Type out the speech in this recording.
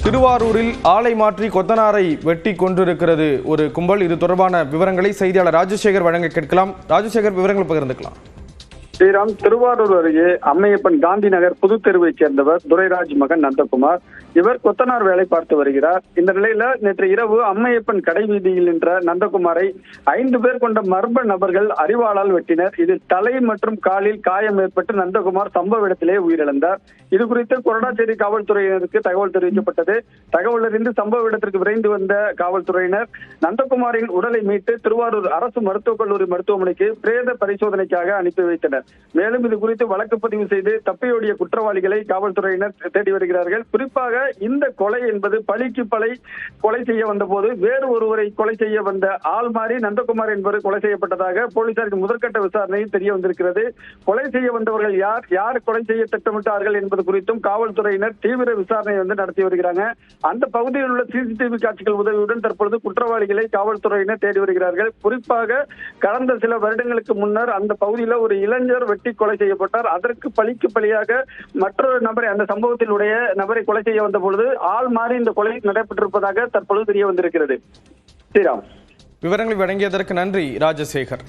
திருவாரூரில் ஆலை மாற்றி கொத்தனாரை வெட்டி கொண்டிருக்கிறது ஒரு கும்பல். இது தொடர்பான விவரங்களை செய்தியாளர் ராஜசேகர் வழங்க கேட்கலாம். ராஜசேகர், விவரங்களை பகிர்ந்துக்கலாம். ஸ்ரீராம், திருவாரூர் அருகே அம்மையப்பன் காந்தி நகர் புது தெருவைச் சேர்ந்தவர் துரைராஜ் மகன் நந்தகுமார். இவர் கொத்தனார் வேலை பார்த்து வருகிறார். இந்த நிலையில நேற்று இரவு அம்மையப்பன் கடை வீதியில் நின்ற நந்தகுமாரை 5 பேர் கொண்ட மர்ம நபர்கள் அரிவாளால் வெட்டினர். இதில் தலை மற்றும் காலில் காயம் ஏற்பட்டு நந்தகுமார் சம்பவ இடத்திலே உயிரிழந்தார். இது குறித்து கொரடாச்சேரி காவல்துறையினருக்கு தகவல் தெரிவிக்கப்பட்டது. தகவல் அறிந்து சம்பவ இடத்திற்கு விரைந்து வந்த காவல்துறையினர் நந்தகுமாரின் உடலை மீட்டு திருவாரூர் அரசு மருத்துவக் கல்லூரி மருத்துவமனைக்கு பிரேத பரிசோதனைக்காக அனுப்பி வைத்தனர். மேலும் இது குறித்து வழக்கு பதிவு செய்து தப்பியோடிய குற்றவாளிகளை காவல்துறையினர் தேடி வருகிறார்கள். குறிப்பாக இந்த கொலை என்பது பழிக்கு பழி கொலை செய்ய வந்த போது வேறு ஒருவரை கொலை செய்ய வந்த ஆள் மாறி நந்தகுமார் என்பவர் கொலை செய்யப்பட்டதாக போலீசாருக்கு முதற்கட்ட விசாரணையில் தெரிய வந்திருக்கிறது. கொலை செய்ய வந்தவர்கள் யார் கொலை செய்ய திட்டமிட்டார்கள் என்பது குறித்தும் காவல்துறையினர் தீவிர விசாரணை நடத்தி வருகிறாங்க. அந்த பகுதியில் உள்ள சிசிடிவி காட்சிகள் உதவியுடன் தற்பொழுது குற்றவாளிகளை காவல்துறையினர் தேடி வருகிறார்கள். குறிப்பாக கடந்த சில வருடங்களுக்கு முன்னர் அந்த பகுதியில் ஒரு இளைஞர் வெட்டி கொலை செய்யப்பட்டார். அதற்கு பழிக்கு பழியாக மற்றொரு நபரை, அந்த சம்பவத்தினுடைய நபரை கொலை செய்ய வந்த பொழுது ஆள் மாறி இந்த கொலை நடைபெற்றிருப்பதாக தற்பொழுது தெரிய வந்திருக்கிறது. ஸ்ரீராம், விவரங்களை வழங்கியதற்கு நன்றி ராஜசேகர்.